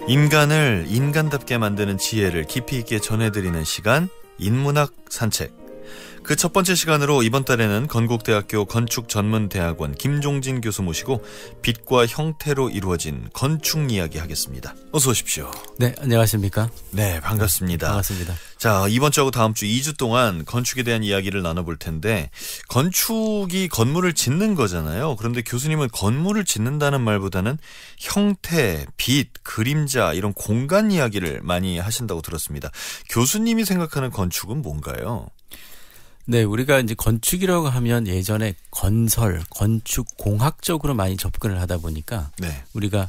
인간을 인간답게 만드는 지혜를 깊이 있게 전해드리는 시간, 인문학 산책. 그 첫 번째 시간으로 이번 달에는 건국대학교 건축전문대학원 김종진 교수 모시고 빛과 형태로 이루어진 건축 이야기 하겠습니다. 어서 오십시오. 네, 안녕하십니까? 네, 반갑습니다. 반갑습니다. 자, 이번 주하고 다음 주 2주 동안 건축에 대한 이야기를 나눠볼 텐데, 건축이 건물을 짓는 거잖아요. 그런데 교수님은 건물을 짓는다는 말보다는 형태, 빛, 그림자 이런 공간 이야기를 많이 하신다고 들었습니다. 교수님이 생각하는 건축은 뭔가요? 네, 우리가 이제 건축이라고 하면 예전에 건설, 건축 공학적으로 많이 접근을 하다 보니까 네. 우리가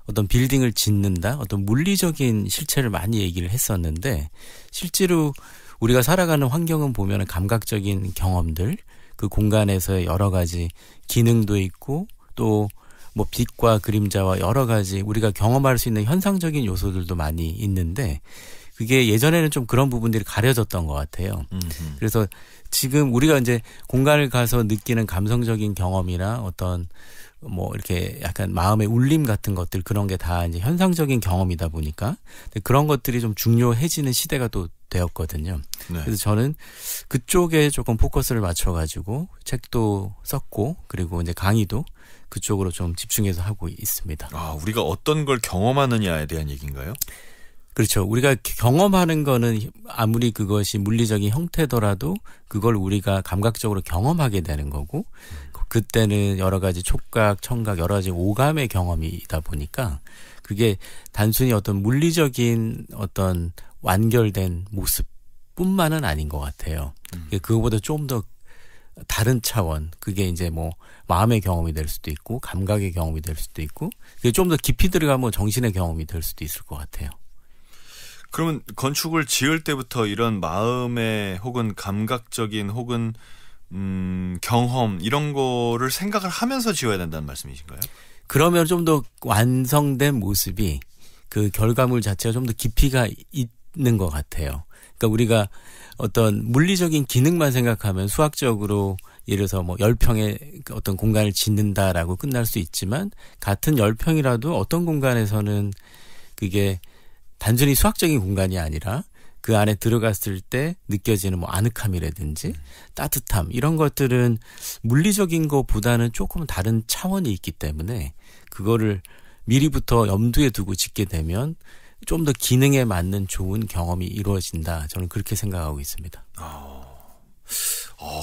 어떤 빌딩을 짓는다, 어떤 물리적인 실체를 많이 얘기를 했었는데 실제로 우리가 살아가는 환경은 보면 감각적인 경험들, 그 공간에서의 여러 가지 기능도 있고 또 뭐 빛과 그림자와 여러 가지 우리가 경험할 수 있는 현상적인 요소들도 많이 있는데 그게 예전에는 좀 그런 부분들이 가려졌던 것 같아요. 그래서 지금 우리가 이제 공간을 가서 느끼는 감성적인 경험이나 어떤 뭐 이렇게 약간 마음의 울림 같은 것들 그런 게 다 이제 현상적인 경험이다 보니까 그런 것들이 좀 중요해지는 시대가 또 되었거든요. 네. 그래서 저는 그쪽에 조금 포커스를 맞춰가지고 책도 썼고 그리고 이제 강의도 그쪽으로 좀 집중해서 하고 있습니다. 아, 우리가 어떤 걸 경험하느냐에 대한 얘기인가요? 그렇죠. 우리가 경험하는 거는 아무리 그것이 물리적인 형태더라도 그걸 우리가 감각적으로 경험하게 되는 거고 그때는 여러 가지 촉각, 청각, 여러 가지 오감의 경험이다 보니까 그게 단순히 어떤 물리적인 어떤 완결된 모습뿐만은 아닌 것 같아요. 그거보다 좀 더 다른 차원, 그게 이제 뭐 마음의 경험이 될 수도 있고 감각의 경험이 될 수도 있고 그게 좀 더 깊이 들어가면 정신의 경험이 될 수도 있을 것 같아요. 그러면 건축을 지을 때부터 이런 마음의 혹은 감각적인 혹은 경험 이런 거를 생각을 하면서 지어야 된다는 말씀이신가요? 그러면 좀 더 완성된 모습이 그 결과물 자체가 좀 더 깊이가 있는 것 같아요. 그러니까 우리가 어떤 물리적인 기능만 생각하면 수학적으로 예를 들어서 뭐 10평의 어떤 공간을 짓는다라고 끝날 수 있지만 같은 10평이라도 어떤 공간에서는 그게 단순히 수학적인 공간이 아니라 그 안에 들어갔을 때 느껴지는 뭐 아늑함이라든지 따뜻함 이런 것들은 물리적인 것보다는 조금 다른 차원이 있기 때문에 그거를 미리부터 염두에 두고 짓게 되면 좀 더 기능에 맞는 좋은 경험이 이루어진다. 저는 그렇게 생각하고 있습니다.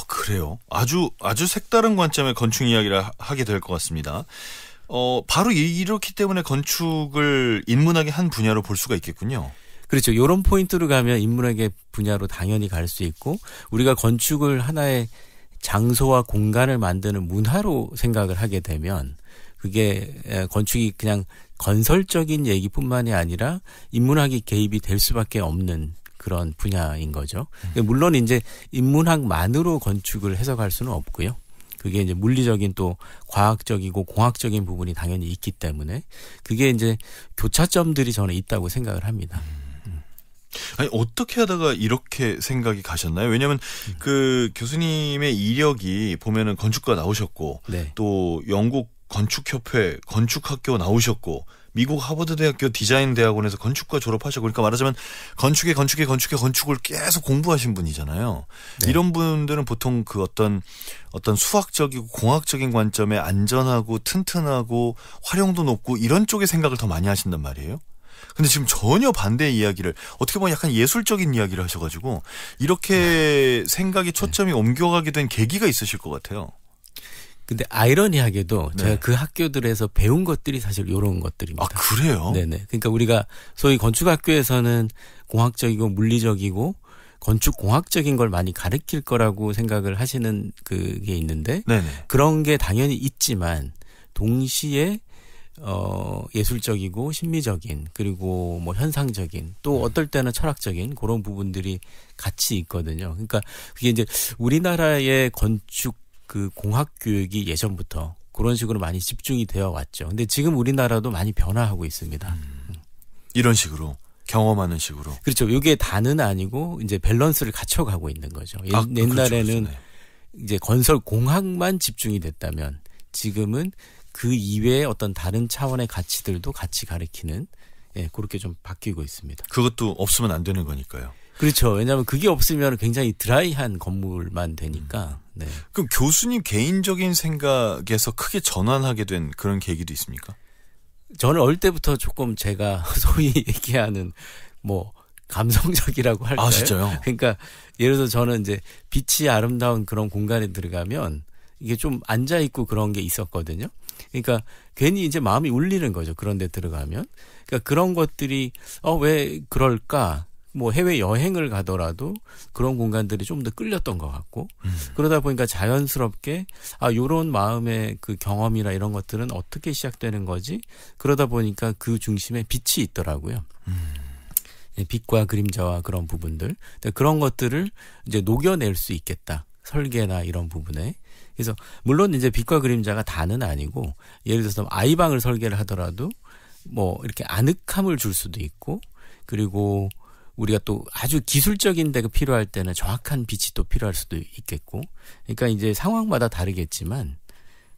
그래요. 아주 색다른 관점의 건축 이야기를 하게 될 것 같습니다. 바로 이렇기 때문에 건축을 인문학의 한 분야로 볼 수가 있겠군요. 그렇죠. 이런 포인트로 가면 인문학의 분야로 당연히 갈 수 있고 우리가 건축을 하나의 장소와 공간을 만드는 문화로 생각을 하게 되면 그게 건축이 그냥 건설적인 얘기뿐만이 아니라 인문학이 개입이 될 수밖에 없는 그런 분야인 거죠. 물론 이제 인문학만으로 건축을 해석할 수는 없고요. 그게 이제 물리적인 또 과학적이고 공학적인 부분이 당연히 있기 때문에 그게 이제 교차점들이 저는 있다고 생각을 합니다. 아니, 어떻게 하다가 이렇게 생각이 가셨나요? 왜냐하면 그 교수님의 이력이 보면은 건축가 나오셨고 네. 또 영국 건축협회 건축학교 나오셨고 미국 하버드대학교 디자인대학원에서 건축과 졸업하셨고 그러니까 말하자면 건축을 계속 공부하신 분이잖아요. 네. 이런 분들은 보통 그 어떤 수학적이고 공학적인 관점에 안전하고 튼튼하고 활용도 높고 이런 쪽의 생각을 더 많이 하신단 말이에요. 근데 지금 전혀 반대의 이야기를 어떻게 보면 약간 예술적인 이야기를 하셔가지고 이렇게 생각이 초점이 옮겨가게 된 계기가 있으실 것 같아요. 근데 아이러니하게도 네. 제가 그 학교들에서 배운 것들이 사실 이런 것들입니다. 아, 그래요? 네네. 그러니까 우리가 소위 건축학교에서는 공학적이고 물리적이고 건축공학적인 걸 많이 가르칠 거라고 생각을 하시는 그게 있는데 네네. 그런 게 당연히 있지만 동시에 예술적이고 심미적인 그리고 뭐 현상적인 또 어떨 때는 철학적인 그런 부분들이 같이 있거든요. 그러니까 그게 이제 우리나라의 건축 그 공학 교육이 예전부터 그런 식으로 많이 집중이 되어 왔죠. 근데 지금 우리나라도 많이 변화하고 있습니다. 이런 식으로 경험하는 식으로. 그렇죠. 이게 다는 아니고 이제 밸런스를 갖춰가고 있는 거죠. 옛날에는 그렇죠. 이제 건설 공학만 집중이 됐다면 지금은 그 이외의 어떤 다른 차원의 가치들도 같이 가리키는 예, 그렇게 좀 바뀌고 있습니다. 그것도 없으면 안 되는 거니까요. 그렇죠. 왜냐하면 그게 없으면 굉장히 드라이한 건물만 되니까. 네. 그럼 교수님 개인적인 생각에서 크게 전환하게 된 그런 계기도 있습니까? 저는 어릴 때부터 조금 제가 소위 얘기하는 뭐 감성적이라고 할까요? 아, 진짜요? 그러니까 예를 들어서 저는 이제 빛이 아름다운 그런 공간에 들어가면 이게 좀 앉아 있고 그런 게 있었거든요. 그러니까 괜히 이제 마음이 울리는 거죠. 그런 데 들어가면. 그러니까 그런 것들이 왜 그럴까? 뭐 해외 여행을 가더라도 그런 공간들이 좀 더 끌렸던 것 같고 그러다 보니까 자연스럽게 요런 마음의 그 경험이나 이런 것들은 어떻게 시작되는 거지? 그러다 보니까 그 중심에 빛이 있더라고요. 빛과 그림자와 그런 부분들. 그런 것들을 이제 녹여낼 수 있겠다. 설계나 이런 부분에. 그래서 물론 이제 빛과 그림자가 다는 아니고 예를 들어서 아이방을 설계를 하더라도 뭐 이렇게 아늑함을 줄 수도 있고 그리고 우리가 또 아주 기술적인 데가 필요할 때는 정확한 빛이 또 필요할 수도 있겠고. 그러니까 이제 상황마다 다르겠지만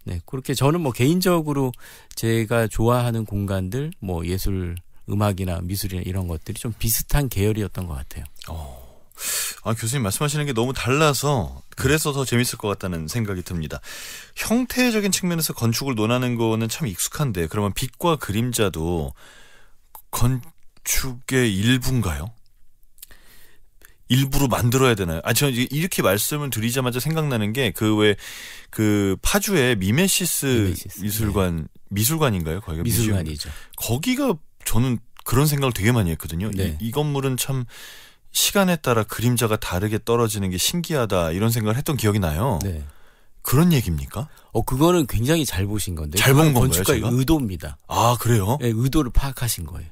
네, 그렇게 저는 뭐 개인적으로 제가 좋아하는 공간들 뭐 예술 음악이나 미술이나 이런 것들이 좀 비슷한 계열이었던 것 같아요. 교수님 말씀하시는 게 너무 달라서 그래서 더 재밌을 것 같다는 생각이 듭니다. 형태적인 측면에서 건축을 논하는 거는 참 익숙한데 그러면 빛과 그림자도 건축의 일부인가요? 일부로 만들어야 되나요? 저는 이렇게 말씀을 드리자마자 생각나는 게 그 파주의 미메시스 미술관, 네. 미술관인가요? 거기가 미술관이죠. 거기가 저는 그런 생각을 되게 많이 했거든요. 네. 이 건물은 참 시간에 따라 그림자가 다르게 떨어지는 게 신기하다 이런 생각을 했던 기억이 나요. 네. 그런 얘기입니까? 그거는 굉장히 잘 보신 건데. 잘 본 건가요? 건축가의 의도입니다. 아, 그래요? 네, 의도를 파악하신 거예요.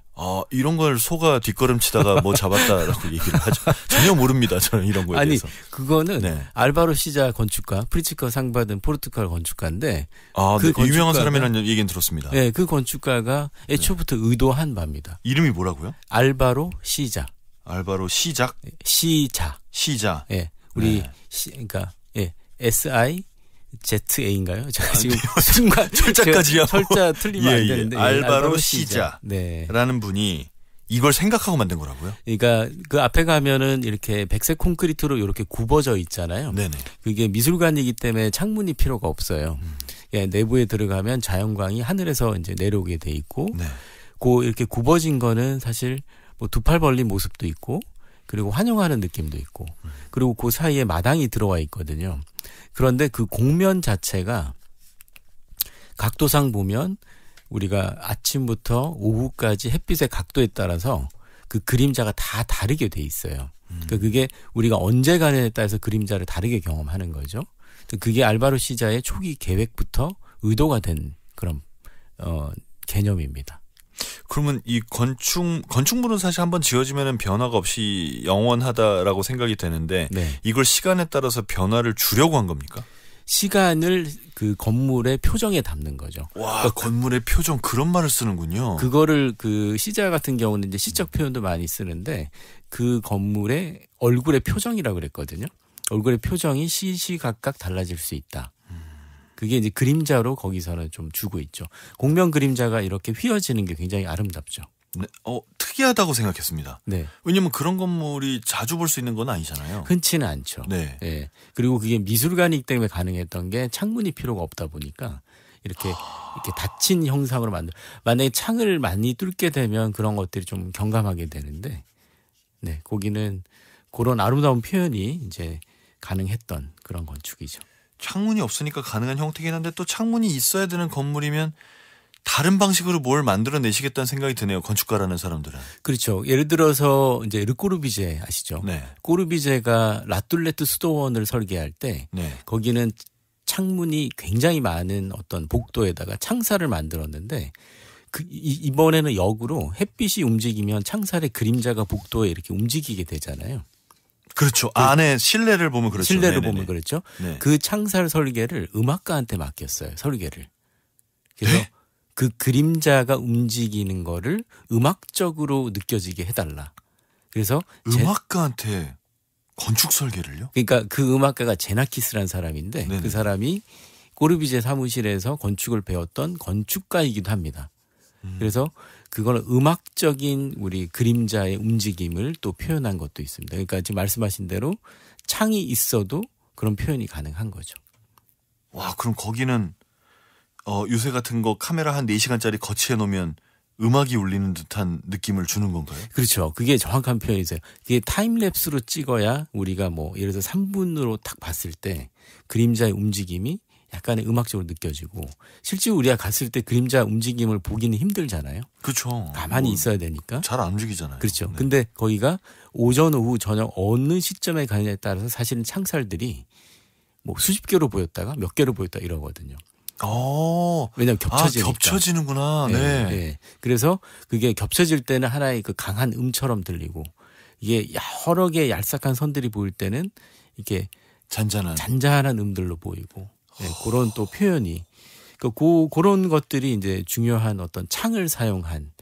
이런 걸 소가 뒷걸음치다가 뭐 잡았다라고 얘기를 하죠. 전혀 모릅니다. 저는 이런 거에 대해서. 그거는 네. 알바로 시자 건축가, 프리츠커 상 받은 포르투갈 건축가인데 그 네, 유명한 사람이라는 얘기는 들었습니다. 네, 그 건축가가 애초부터 의도한 바입니다. 이름이 뭐라고요? 알바로 시자. 알바로 시작? 시자. 예. 우리 네. 그러니까 SIZA인가요? 제가 지금 순간 철자까지요. 철자 틀리면 안 되는데. 알바로 시자라는 네. 분이 이걸 생각하고 만든 거라고요? 그러니까 그 앞에 가면은 이렇게 백색 콘크리트로 이렇게 굽어져 있잖아요. 네네. 그게 미술관이기 때문에 창문이 필요가 없어요. 내부에 들어가면 자연광이 하늘에서 이제 내려오게 돼 있고, 네. 그 이렇게 굽어진 거는 사실 뭐 두 팔 벌린 모습도 있고, 그리고 환영하는 느낌도 있고, 그리고 그 사이에 마당이 들어와 있거든요. 그런데 그 공면 자체가 각도상 보면 우리가 아침부터 오후까지 햇빛의 각도에 따라서 그 그림자가 다 다르게 돼 있어요. 그러니까 그게 우리가 언제 가느냐에 따라서 그림자를 다르게 경험하는 거죠. 그게 알바로 시자의 초기 계획부터 의도가 된 그런 개념입니다. 그러면 이 건축물은 사실 한번 지어지면은 변화가 없이 영원하다라고 생각이 되는데 네. 이걸 시간에 따라서 변화를 주려고 한 겁니까? 시간을 그 건물의 표정에 담는 거죠. 와, 그러니까 건물의 표정 그런 말을 쓰는군요. 그거를 그 시자 같은 경우는 이제 시적 표현도 많이 쓰는데 그 건물의 얼굴의 표정이라고 그랬거든요. 얼굴의 표정이 시시각각 달라질 수 있다. 그게 이제 그림자로 거기서는 좀 주고 있죠. 공면 그림자가 이렇게 휘어지는 게 굉장히 아름답죠. 네, 특이하다고 생각했습니다. 네. 왜냐면 그런 건물이 자주 볼 수 있는 건 아니잖아요. 흔치는 않죠. 네. 네. 그리고 그게 미술관이기 때문에 가능했던 게 창문이 필요가 없다 보니까 이렇게 닫힌 형상으로 만약에 창을 많이 뚫게 되면 그런 것들이 좀 경감하게 되는데, 네, 거기는 그런 아름다운 표현이 이제 가능했던 그런 건축이죠. 창문이 없으니까 가능한 형태긴 한데 또 창문이 있어야 되는 건물이면 다른 방식으로 뭘 만들어내시겠다는 생각이 드네요. 건축가라는 사람들은. 그렇죠. 예를 들어서 이제 르꼬르비제 아시죠? 네. 꼬르비제가 라툴레트 수도원을 설계할 때 네. 거기는 창문이 굉장히 많은 어떤 복도에다가 창살을 만들었는데 이번에는 역으로 햇빛이 움직이면 창살의 그림자가 복도에 이렇게 움직이게 되잖아요. 그렇죠. 안에 실내를 보면 그렇죠. 실내를 네네네. 보면 그렇죠. 네. 그 창살 설계를 음악가한테 맡겼어요. 설계를. 그래서 네? 그 그림자가 움직이는 거를 음악적으로 느껴지게 해달라. 그래서 음악가한테 건축 설계를요? 그러니까 그 음악가가 제나키스라는 사람인데 네네. 그 사람이 꼬르비제 사무실에서 건축을 배웠던 건축가이기도 합니다. 그래서 그거는 음악적인 우리 그림자의 움직임을 또 표현한 것도 있습니다. 그러니까 지금 말씀하신 대로 창이 있어도 그런 표현이 가능한 거죠. 와, 그럼 거기는 요새 같은 거 카메라 한 4시간짜리 거치해 놓으면 음악이 울리는 듯한 느낌을 주는 건가요? 그렇죠. 그게 정확한 표현이세요. 이게 타임랩스로 찍어야 우리가 뭐 예를 들어서 3분으로 딱 봤을 때 그림자의 움직임이 약간의 음악적으로 느껴지고 실제 우리가 갔을 때 그림자 움직임을 보기는 힘들잖아요. 그렇죠. 가만히 있어야 되니까. 잘 안 움직이잖아요. 그렇죠. 네. 근데 거기가 오전, 오후, 저녁 어느 시점에 가느냐에 따라서 사실은 창살들이 뭐 수십 개로 보였다가 몇 개로 보였다 이러거든요. 왜냐하면 겹쳐지니까. 겹쳐지는구나. 네. 네. 그래서 그게 겹쳐질 때는 하나의 그 강한 음처럼 들리고 이게 여러 개의 얄싹한 선들이 보일 때는 이게 잔잔한 음들로 보이고 네, 그런 또 표현이 그런 것들이 이제 중요한 어떤 창을 사용한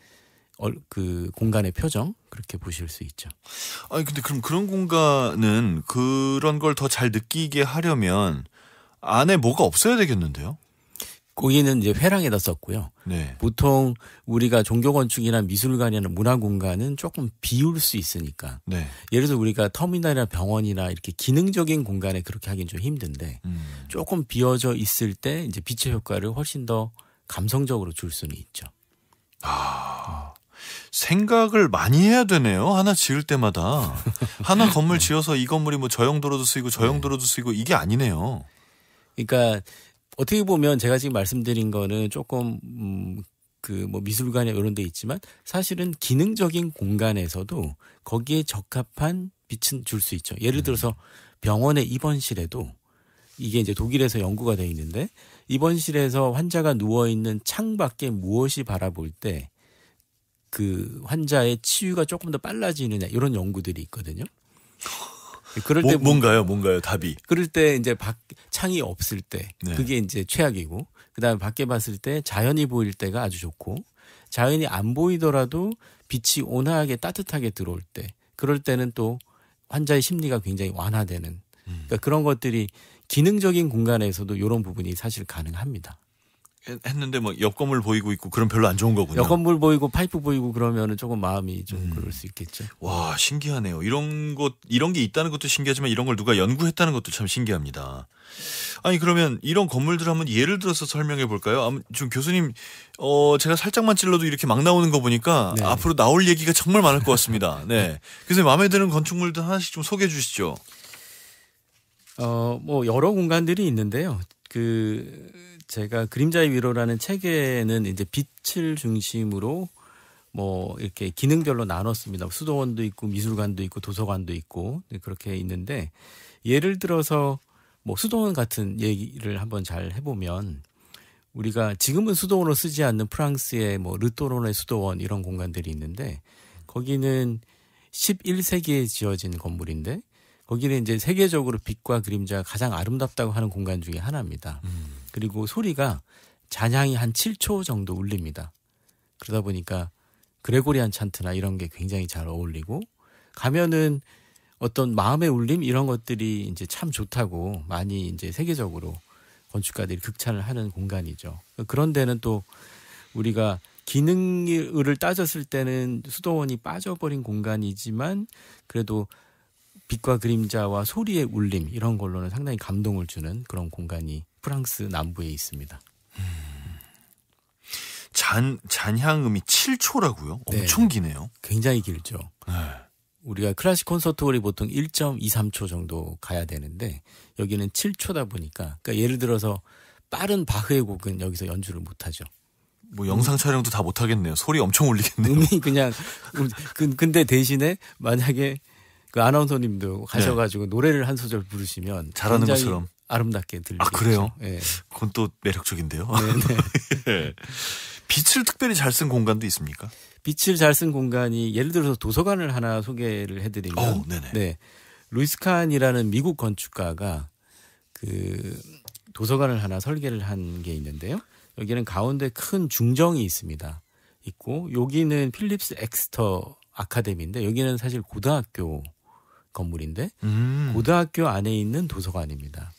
그 공간의 표정 그렇게 보실 수 있죠. 아니 근데 그럼 그런 공간은 그런 걸 더 잘 느끼게 하려면 안에 뭐가 없어야 되겠는데요? 거기는 이제 회랑에다 썼고요. 네. 보통 우리가 종교건축이나 미술관이나 문화공간은 조금 비울 수 있으니까. 네. 예를 들어서 우리가 터미널이나 병원이나 이렇게 기능적인 공간에 그렇게 하긴 좀 힘든데 조금 비어져 있을 때 이제 빛의 효과를 훨씬 더 감성적으로 줄 수는 있죠. 생각을 많이 해야 되네요. 하나 지을 때마다. 하나 건물 지어서 이 건물이 뭐 저 용도로도 쓰이고 저 용도로도 쓰이고 이게 아니네요. 그러니까 어떻게 보면 제가 지금 말씀드린 거는 조금 그 뭐 미술관에 이런 데 있지만 사실은 기능적인 공간에서도 거기에 적합한 빛은 줄 수 있죠. 예를 들어서 병원의 입원실에도 이게 이제 독일에서 연구가 되어 있는데 입원실에서 환자가 누워 있는 창밖에 무엇이 바라볼 때 그 환자의 치유가 조금 더 빨라지느냐 이런 연구들이 있거든요. 그럴 때 뭔가요 답이? 그럴 때 이제 창이 없을 때 네. 그게 이제 최악이고 그다음에 밖에 봤을 때 자연이 보일 때가 아주 좋고 자연이 안 보이더라도 빛이 온화하게 따뜻하게 들어올 때 그럴 때는 또 환자의 심리가 굉장히 완화되는 그러니까 그런 것들이 기능적인 공간에서도 이런 부분이 사실 가능합니다. 했는데 뭐 옆 건물 보이고 있고 그럼 별로 안 좋은 거군요. 옆 건물 보이고 파이프 보이고 그러면은 조금 마음이 좀 그럴 수 있겠죠. 와, 신기하네요. 이런 게 있다는 것도 신기하지만 이런 걸 누가 연구했다는 것도 참 신기합니다. 아니 그러면 이런 건물들 한번 예를 들어서 설명해 볼까요? 좀 교수님 제가 살짝만 찔러도 이렇게 막 나오는 거 보니까 네. 앞으로 나올 얘기가 정말 많을 것 같습니다. 네. 그래서 마음에 드는 건축물들 하나씩 좀 소개해 주시죠. 뭐 여러 공간들이 있는데요. 제가 그림자의 위로라는 책에는 이제 빛을 중심으로 뭐 이렇게 기능별로 나눴습니다. 수도원도 있고 미술관도 있고 도서관도 있고 그렇게 있는데 예를 들어서 뭐 수도원 같은 얘기를 한번 잘 해보면 우리가 지금은 수도원으로 쓰지 않는 프랑스의 뭐 르토론의 수도원 이런 공간들이 있는데 거기는 11세기에 지어진 건물인데 거기는 이제 세계적으로 빛과 그림자가 가장 아름답다고 하는 공간 중에 하나입니다. 그리고 소리가 잔향이 한 7초 정도 울립니다. 그러다 보니까 그레고리안 찬트나 이런 게 굉장히 잘 어울리고 가면은 어떤 마음의 울림 이런 것들이 이제 참 좋다고 많이 이제 세계적으로 건축가들이 극찬을 하는 공간이죠. 그런 데는 또 우리가 기능을 따졌을 때는 수도원이 빠져버린 공간이지만 그래도 빛과 그림자와 소리의 울림 이런 걸로는 상당히 감동을 주는 그런 공간이 프랑스 남부에 있습니다. 잔향음이 7초라고요? 엄청 기네요. 굉장히 길죠. 네. 우리가 클래식 콘서트홀이 보통 1.23초 정도 가야 되는데 여기는 7초다 보니까 그러니까 예를 들어서 빠른 바흐의 곡은 여기서 연주를 못하죠. 뭐 영상 촬영도 다 못하겠네요. 소리 엄청 울리겠네요. 음이 그냥 근데 대신에 만약에 그 아나운서님도 가셔가지고 노래를 한 소절 부르시면 잘하는 것처럼 아름답게 들리죠. 아 그래요? 네. 그건 또 매력적인데요. 네. 빛을 특별히 잘 쓴 공간도 있습니까? 빛을 잘 쓴 공간이 예를 들어서 도서관을 하나 소개를 해드리면, 네, 루이스 칸이라는 미국 건축가가 그 도서관을 하나 설계를 한 게 있는데요. 여기는 가운데 큰 중정이 있습니다. 있고 여기는 필립스 엑스터 아카데미인데 여기는 사실 고등학교 건물인데 고등학교 안에 있는 도서관입니다.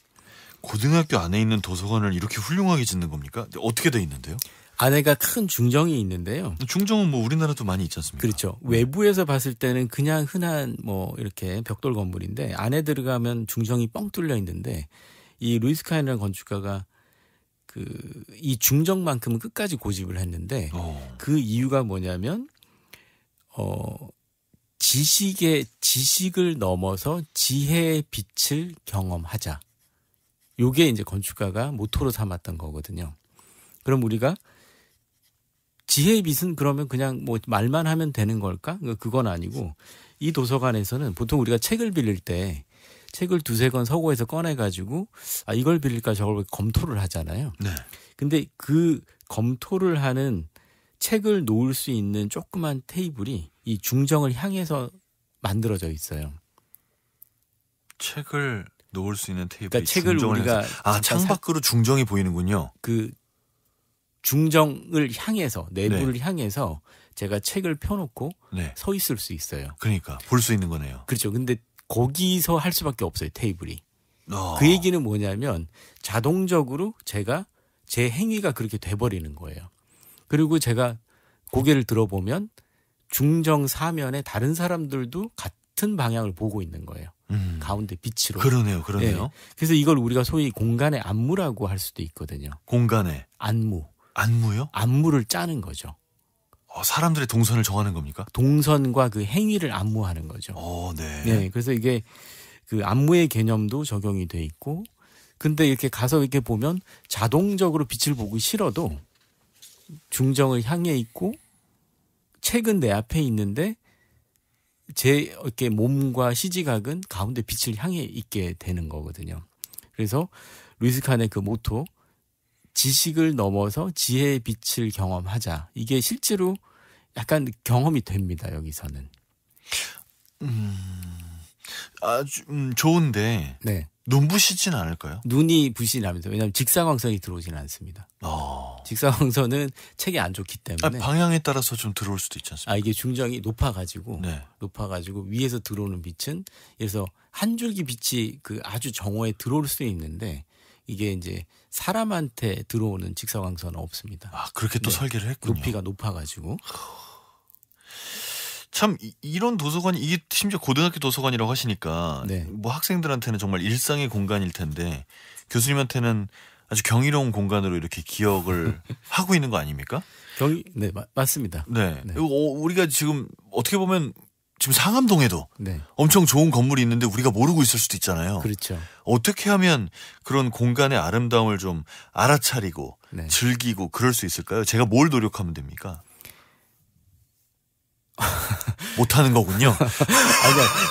고등학교 안에 있는 도서관을 이렇게 훌륭하게 짓는 겁니까? 어떻게 돼 있는데요? 안에가 큰 중정이 있는데요. 중정은 뭐 우리나라도 많이 있지 않습니까? 그렇죠. 외부에서 봤을 때는 그냥 흔한 뭐 이렇게 벽돌 건물인데 안에 들어가면 중정이 뻥 뚫려 있는데 이 루이스 카인이라는 건축가가 이 중정만큼은 끝까지 고집을 했는데 그 이유가 뭐냐면 지식을 넘어서 지혜의 빛을 경험하자. 요게 이제 건축가가 모토로 삼았던 거거든요. 그럼 우리가 지혜의 빛은 그러면 그냥 뭐 말만 하면 되는 걸까? 그건 아니고 이 도서관에서는 보통 우리가 책을 빌릴 때 책을 두세 권 서고에서 꺼내가지고 이걸 빌릴까 저걸 검토를 하잖아요. 네. 근데 그 검토를 하는 책을 놓을 수 있는 조그만 테이블이 이 중정을 향해서 만들어져 있어요. 책을 놓을 수 있는 테이블이 그러니까 책을 우리가 창밖으로 중정이 보이는군요. 그 중정을 향해서 내부를 향해서 제가 책을 펴놓고 서 있을 수 있어요. 그러니까 볼 수 있는 거네요. 그렇죠. 근데 거기서 할 수밖에 없어요. 테이블이. 그 얘기는 뭐냐면 자동적으로 제 행위가 그렇게 돼버리는 거예요. 그리고 제가 고개를 들어보면 중정 사면에 다른 사람들도 같은 방향을 보고 있는 거예요. 가운데 빛으로. 그러네요. 네. 그래서 이걸 우리가 소위 공간의 안무라고 할 수도 있거든요. 공간의 안무. 안무요? 안무를 짜는 거죠. 사람들의 동선을 정하는 겁니까? 동선과 그 행위를 안무하는 거죠. 네. 네. 그래서 이게 그 안무의 개념도 적용이 돼 있고, 근데 이렇게 가서 이렇게 보면 자동적으로 빛을 보기 싫어도 중정을 향해 있고 책은 내 앞에 있는데 제 이렇게 몸과 시지각은 가운데 빛을 향해 있게 되는 거거든요. 그래서 루이스 칸의 그 모토 지식을 넘어서 지혜의 빛을 경험하자. 이게 실제로 약간 경험이 됩니다. 여기서는. 아주 좋은데 네. 눈부시진 않을까요? 눈이 부시진 않습니다. 왜냐하면 직사광선이 들어오지는 않습니다. 직사광선은 책이 안 좋기 때문에. 방향에 따라서 좀 들어올 수도 있지 않습니까? 이게 중정이 높아가지고 위에서 들어오는 빛은 그래서 한 줄기 빛이 그 아주 정오에 들어올 수 있는데 이게 이제 사람한테 들어오는 직사광선은 없습니다. 그렇게 또 설계를 했군요. 높이가 높아가지고. 참 이런 도서관이 이게 심지어 고등학교 도서관이라고 하시니까 뭐 학생들한테는 정말 일상의 공간일 텐데 교수님한테는 아주 경이로운 공간으로 이렇게 기억을 하고 있는 거 아닙니까? 네, 맞습니다. 네. 우리가 지금 어떻게 보면 지금 상암동에도 엄청 좋은 건물이 있는데 우리가 모르고 있을 수도 있잖아요. 그렇죠. 어떻게 하면 그런 공간의 아름다움을 좀 알아차리고 즐기고 그럴 수 있을까요? 제가 뭘 노력하면 됩니까? 못하는 거군요.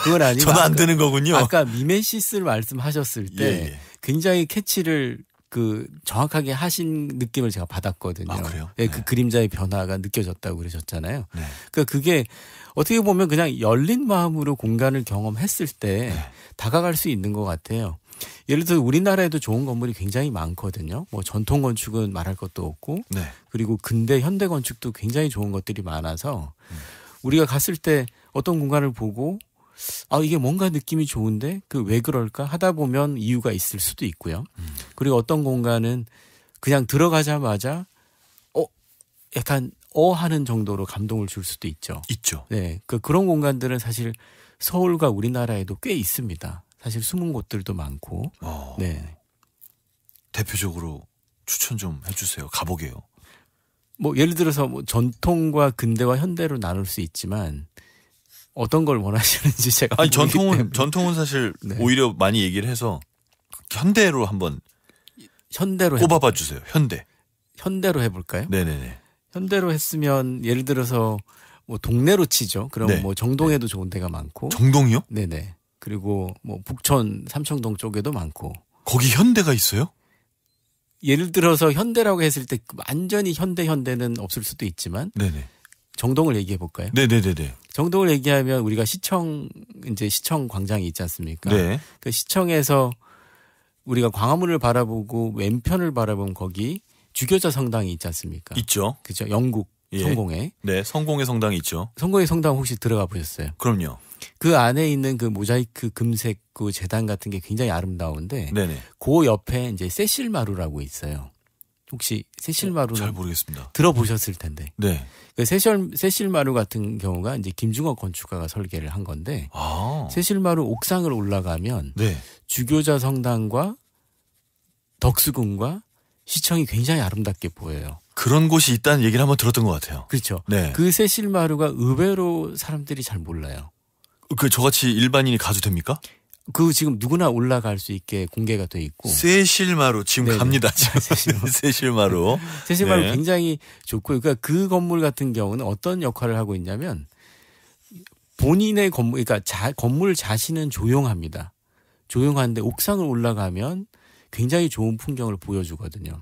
그건 아니고. 저는 안 되는 거군요. 아까 미메시스를 말씀하셨을 때 굉장히 캐치를 정확하게 하신 느낌을 제가 받았거든요. 그래요? 그 그림자의 변화가 느껴졌다고 그러셨잖아요. 그러니까 그게 어떻게 보면 그냥 열린 마음으로 공간을 경험했을 때 다가갈 수 있는 것 같아요. 예를 들어 우리나라에도 좋은 건물이 굉장히 많거든요. 뭐 전통 건축은 말할 것도 없고 그리고 근대 현대 건축도 굉장히 좋은 것들이 많아서 우리가 갔을 때 어떤 공간을 보고 이게 뭔가 느낌이 좋은데 왜 그럴까 하다 보면 이유가 있을 수도 있고요. 그리고 어떤 공간은 그냥 들어가자마자 약간 하는 정도로 감동을 줄 수도 있죠. 네, 그런 공간들은 사실 서울과 우리나라에도 꽤 있습니다. 사실 숨은 곳들도 많고. 네. 대표적으로 추천 좀 해주세요. 가보게요. 뭐 예를 들어서 뭐 전통과 근대와 현대로 나눌 수 있지만 어떤 걸 원하시는지 제가 전통은 사실 오히려 많이 얘기를 해서 현대로 한번 꼽아봐 주세요. 현대로 해볼까요? 네네네. 현대로 했으면 예를 들어서 뭐 동네로 치죠. 그럼 뭐 정동에도 좋은 데가 많고. 정동이요? 네네. 그리고 뭐 북촌 삼청동 쪽에도 많고. 거기 현대가 있어요? 예를 들어서 현대라고 했을 때 완전히 현대는 없을 수도 있지만 정동을 얘기해 볼까요? 네네네네. 정동을 얘기하면 우리가 시청 광장이 있지 않습니까? 그 시청에서 우리가 광화문을 바라보고 왼편을 바라보면 거기 주교자 성당이 있지 않습니까? 있죠. 그죠. 영국 성공회. 네, 성공회 성당이 있죠. 성공회 성당 혹시 들어가 보셨어요? 그럼요. 그 안에 있는 그 모자이크 금색 그 재단 같은 게 굉장히 아름다운데 그 옆에 이제 세실 마루라고 있어요. 혹시 세실마루는 잘 모르겠습니다. 들어보셨을 텐데. 네. 그 세실마루 같은 경우가 이제 김중업 건축가가 설계를 한 건데 세실마루 옥상을 올라가면 네. 주교자 성당과 덕수궁과 시청이 굉장히 아름답게 보여요. 그런 곳이 있다는 얘기를 한번 들었던 것 같아요. 그렇죠. 네. 그 세실마루가 의외로 사람들이 잘 몰라요. 그 저같이 일반인이 가도 됩니까? 그 지금 누구나 올라갈 수 있게 공개가 돼 있고. 세실마루 지금 네네. 갑니다. 세실마루. 세실마루 네. 굉장히 좋고요. 그러니까 그 건물 같은 경우는 어떤 역할을 하고 있냐면 본인의 건물, 그러니까 건물 자신은 조용합니다. 조용한데 옥상을 올라가면 굉장히 좋은 풍경을 보여주거든요.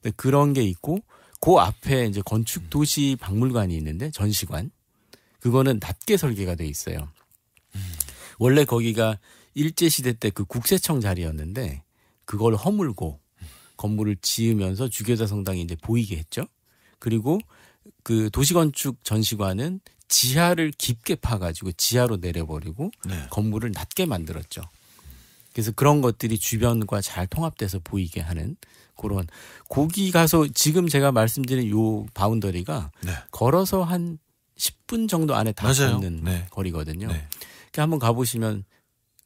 근데 그런 게 있고 그 앞에 이제 건축 도시 박물관이 있는데 전시관. 그거는 낮게 설계가 돼 있어요. 원래 거기가 일제시대 때 그 국세청 자리였는데 그걸 허물고 건물을 지으면서 주교자 성당이 이제 보이게 했죠. 그리고 그 도시건축 전시관은 지하를 깊게 파가지고 지하로 내려버리고 네. 건물을 낮게 만들었죠. 그래서 그런 것들이 주변과 잘 통합돼서 보이게 하는 그런 거기 가서 지금 제가 말씀드린 요 바운더리가 네. 걸어서 한 10분 정도 안에 다 맞아요. 닿는 네. 거리거든요. 네. 그러니까 한번 가보시면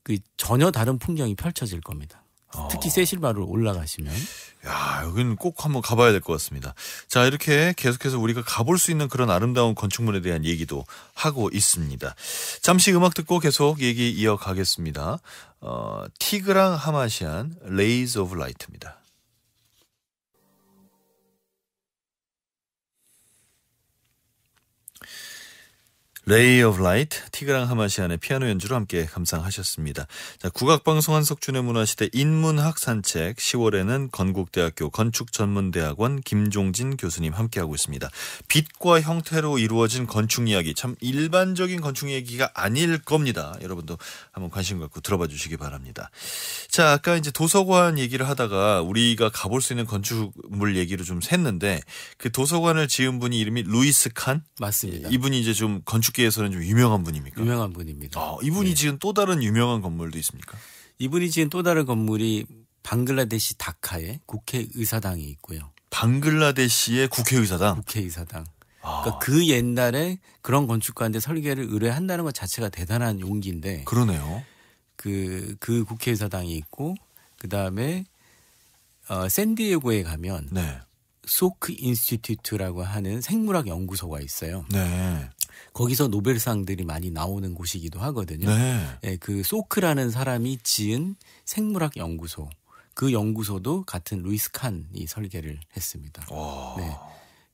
그 전혀 다른 풍경이 펼쳐질 겁니다. 특히 세실마루를 올라가시면. 야, 여기는 꼭 한번 가봐야 될 것 같습니다. 자, 이렇게 계속해서 우리가 가볼 수 있는 그런 아름다운 건축물에 대한 얘기도 하고 있습니다. 잠시 음악 듣고 계속 얘기 이어가겠습니다. 티그랑 하마시안, Rays of Light입니다. Ray of Light, 티그랑 하마시안의 피아노 연주로 함께 감상하셨습니다. 자, 국악방송 한석준의 문화시대 인문학 산책 10월에는 건국대학교 건축전문대학원 김종진 교수님 함께하고 있습니다. 빛과 형태로 이루어진 건축 이야기, 참 일반적인 건축 이야기가 아닐 겁니다. 여러분도 한번 관심 갖고 들어봐 주시기 바랍니다. 자, 아까 이제 도서관 얘기를 하다가 우리가 가볼 수 있는 건축물 얘기를 좀 샜는데 그 도서관을 지은 분이 이름이 루이스 칸? 맞습니다. 이분이 이제 좀 건축계에서는 좀 유명한 분입니까? 유명한 분입니다. 이분이 네. 지은 또 다른 유명한 건물도 있습니까? 이분이 지은 또 다른 건물이 방글라데시 다카에 국회의사당이 있고요. 방글라데시의 국회의사당? 국회의사당. 그러니까 그 옛날에 그런 건축가한테 설계를 의뢰한다는 것 자체가 대단한 용기인데. 그러네요. 그 국회의사당이 있고 그다음에 샌디에고에 가면 네. 소크 인스티튜트라고 하는 생물학 연구소가 있어요. 네. 거기서 노벨상들이 많이 나오는 곳이기도 하거든요. 네. 네, 그 소크라는 사람이 지은 생물학 연구소. 그 연구소도 같은 루이스 칸이 설계를 했습니다. 네.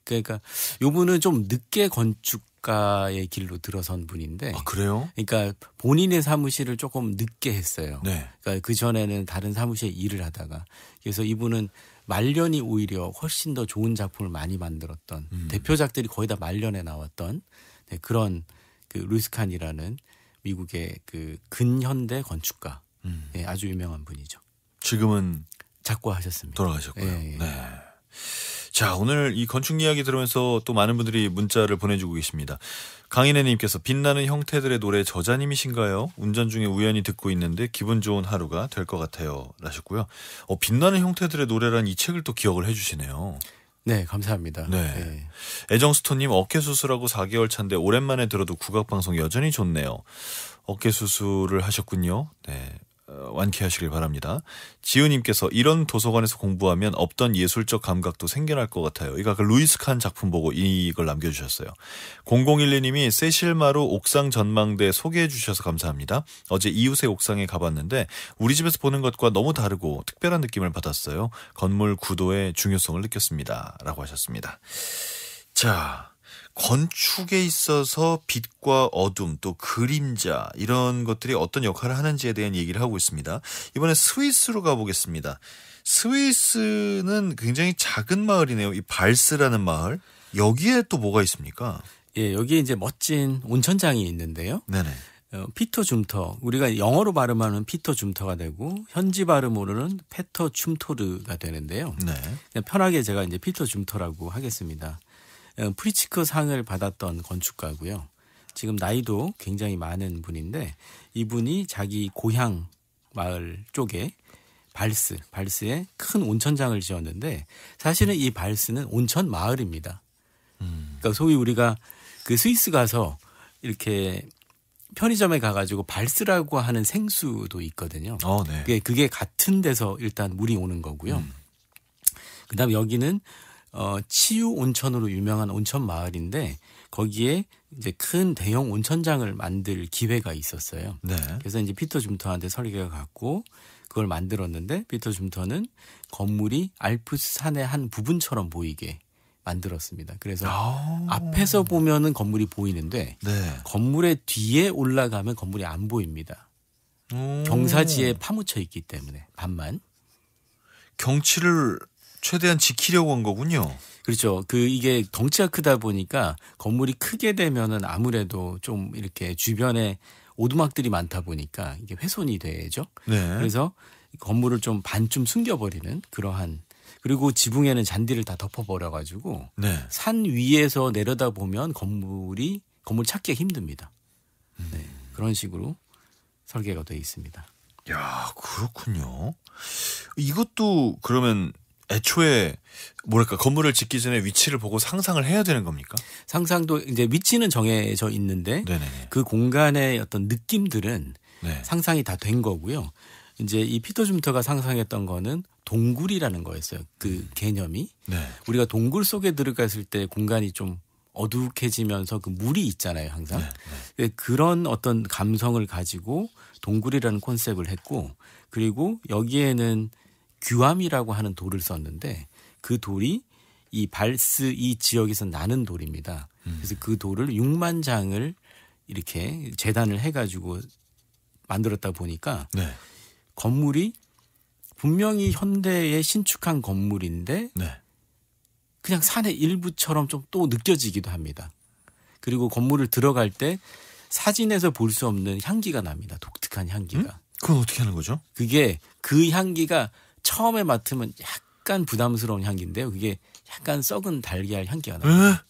그러니까 요분은 좀 늦게 건축가의 길로 들어선 분인데. 그래요? 그러니까 본인의 사무실을 조금 늦게 했어요. 네. 그러니까 그 전에는 다른 사무실에 일을 하다가. 그래서 이분은 말년이 오히려 훨씬 더 좋은 작품을 많이 만들었던 대표작들이 거의 다 말년에 나왔던 네, 그런 그 루이스 칸이라는 미국의 그 근현대 건축가. 네, 아주 유명한 분이죠. 지금은 작고하셨습니다. 돌아가셨고요. 네. 네. 자, 오늘 이 건축 이야기 들으면서 또 많은 분들이 문자를 보내주고 계십니다. 강인혜님께서 빛나는 형태들의 노래 저자님이신가요? 운전 중에 우연히 듣고 있는데 기분 좋은 하루가 될 것 같아요. 라셨고요. 빛나는 형태들의 노래란 이 책을 또 기억을 해주시네요. 네, 감사합니다. 네. 네. 애정스톤님 어깨 수술하고 4개월 차인데 오랜만에 들어도 국악방송 여전히 좋네요. 어깨 수술을 하셨군요. 네. 완쾌하시길 바랍니다. 지우님께서 이런 도서관에서 공부하면 없던 예술적 감각도 생겨날 것 같아요. 이거 아까 루이스 칸 작품 보고 이걸 남겨주셨어요. 0012님이 세실마루 옥상 전망대 소개해 주셔서 감사합니다. 어제 이웃의 옥상에 가봤는데 우리 집에서 보는 것과 너무 다르고 특별한 느낌을 받았어요. 건물 구도의 중요성을 느꼈습니다. 라고 하셨습니다. 자, 건축에 있어서 빛과 어둠 또 그림자 이런 것들이 어떤 역할을 하는지에 대한 얘기를 하고 있습니다. 이번에 스위스로 가보겠습니다. 스위스는 굉장히 작은 마을이네요. 이 발스라는 마을. 여기에 또 뭐가 있습니까? 예, 여기에 이제 멋진 온천장이 있는데요. 네네. 피터 줌터, 우리가 영어로 발음하는 피터 줌터가 되고 현지 발음으로는 페터 춤토르가 되는데요. 네. 그냥 편하게 제가 이제 피터 줌터라고 하겠습니다. 프리츠크 상을 받았던 건축가고요. 지금 나이도 굉장히 많은 분인데 이분이 자기 고향 마을 쪽에 발스에 큰 온천장을 지었는데 사실은 이 발스는 온천 마을입니다. 그러니까 소위 우리가 그 스위스 가서 이렇게 편의점에 가가지고 발스라고 하는 생수도 있거든요. 네. 그게 같은 데서 일단 물이 오는 거고요. 그다음에 여기는 치유 온천으로 유명한 온천 마을인데 거기에 이제 큰 대형 온천장을 만들 기회가 있었어요. 네. 그래서 이제 피터 줌터한테 설계가 갔고 그걸 만들었는데 피터 줌터는 건물이 알프스 산의 한 부분처럼 보이게 만들었습니다. 그래서 앞에서 보면은 건물이 보이는데 네. 건물의 뒤에 올라가면 건물이 안 보입니다. 경사지에 파묻혀 있기 때문에 반만. 경치를 최대한 지키려고 한 거군요. 그렇죠. 이게 덩치가 크다 보니까 건물이 크게 되면은 아무래도 좀 이렇게 주변에 오두막들이 많다 보니까 이게 훼손이 되죠. 네. 그래서 건물을 좀 반쯤 숨겨버리는 그러한 그리고 지붕에는 잔디를 다 덮어버려가지고 네. 산 위에서 내려다 보면 건물 찾기가 힘듭니다. 네. 그런 식으로 설계가 되어 있습니다. 야, 그렇군요. 이것도 그러면 애초에 뭐랄까 건물을 짓기 전에 위치를 보고 상상을 해야 되는 겁니까? 상상도 이제 위치는 정해져 있는데 네네네. 그 공간의 어떤 느낌들은 네. 상상이 다 된 거고요. 이제 이 피터 줌터가 상상했던 거는 동굴이라는 거였어요. 그 개념이. 네. 우리가 동굴 속에 들어갔을 때 공간이 좀 어둑해지면서 그 물이 있잖아요, 항상. 네. 그런 어떤 감성을 가지고 동굴이라는 콘셉트를 했고 그리고 여기에는 규암이라고 하는 돌을 썼는데 그 돌이 이 발스 이 지역에서 나는 돌입니다. 그래서 그 돌을 6만 장을 이렇게 재단을 해가지고 만들었다 보니까 네. 건물이 분명히 현대에 신축한 건물인데 네. 그냥 산의 일부처럼 좀 또 느껴지기도 합니다. 그리고 건물을 들어갈 때 사진에서 볼 수 없는 향기가 납니다. 독특한 향기가. 그건 어떻게 하는 거죠? 그게 그 향기가 처음에 맡으면 약간 부담스러운 향기인데요. 그게 약간 썩은 달걀 향기가 납니다.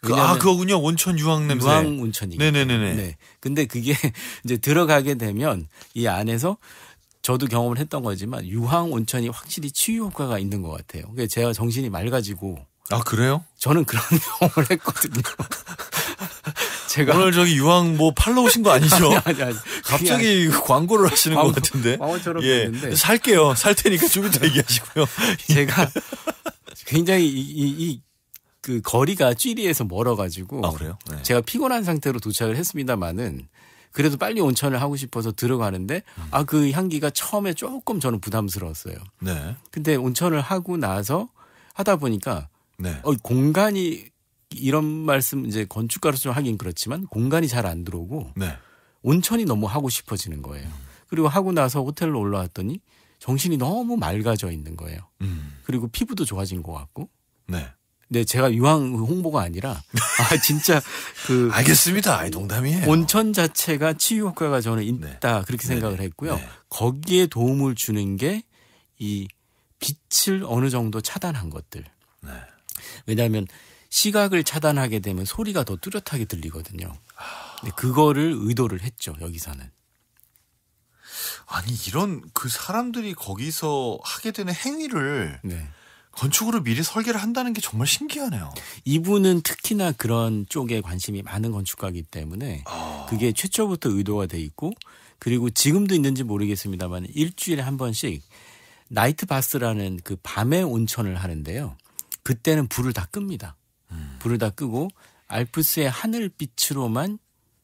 그거군요. 온천 유황 냄새. 유황 온천이죠. 네네네네. 네. 근데 그게 이제 들어가게 되면 이 안에서 저도 경험을 했던 거지만 유황 온천이 확실히 치유 효과가 있는 것 같아요. 그러니까 제가 정신이 맑아지고. 아, 그래요? 저는 그런 경험을 했거든요. 제가 오늘 저기 유황 뭐 팔러 오신 거 아니죠? 아니. 갑자기 광고를 하시는 것 같은데. 광고처럼 예. 됐는데. 살게요. 살 테니까 좀 이따 얘기하시고요. 제가 굉장히 그 거리가 쥐리에서 멀어가지고. 아, 그래요? 네. 제가 피곤한 상태로 도착을 했습니다만은 그래도 빨리 온천을 하고 싶어서 들어가는데 그 향기가 처음에 조금 저는 부담스러웠어요. 네. 근데 온천을 하고 나서 하다 보니까 네. 공간이 이런 말씀 이제 건축가로서 하긴 그렇지만 공간이 잘 안 들어오고 네. 온천이 너무 하고 싶어지는 거예요. 그리고 하고 나서 호텔로 올라왔더니 정신이 너무 맑아져 있는 거예요. 그리고 피부도 좋아진 것 같고. 네. 네, 제가 유황 홍보가 아니라 진짜 알겠습니다. 농담이에요. 온천 자체가 치유 효과가 저는 있다 그렇게 생각을 했고요. 네. 거기에 도움을 주는 게 이 빛을 어느 정도 차단한 것들. 네. 왜냐하면 시각을 차단하게 되면 소리가 더 뚜렷하게 들리거든요. 근데 그거를 의도를 했죠, 여기서는. 아니, 이런 그 사람들이 거기서 하게 되는 행위를 네. 건축으로 미리 설계를 한다는 게 정말 신기하네요. 이분은 특히나 그런 쪽에 관심이 많은 건축가이기 때문에 그게 최초부터 의도가 돼 있고 그리고 지금도 있는지 모르겠습니다만 일주일에 한 번씩 나이트 바스라는 그 밤의 온천을 하는데요. 그때는 불을 다 끕니다. 불을 다 끄고 알프스의 하늘빛으로만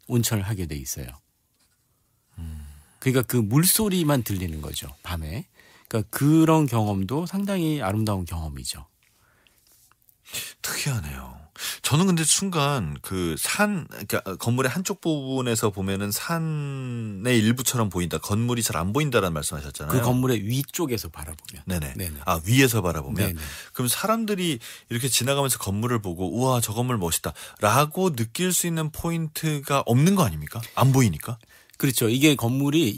온천을 하게 돼 있어요. 그러니까 그 물소리만 들리는 거죠. 밤에. 그러니까 그런 경험도 상당히 아름다운 경험이죠. 특이하네요. 저는 근데 순간 그러니까 건물의 한쪽 부분에서 보면은 산의 일부처럼 보인다. 건물이 잘 안 보인다라는 말씀하셨잖아요. 그 건물의 위쪽에서 바라보면. 네네. 네네. 위에서 바라보면. 네네. 그럼 사람들이 이렇게 지나가면서 건물을 보고 우와 저 건물 멋있다라고 느낄 수 있는 포인트가 없는 거 아닙니까? 안 보이니까. 그렇죠. 이게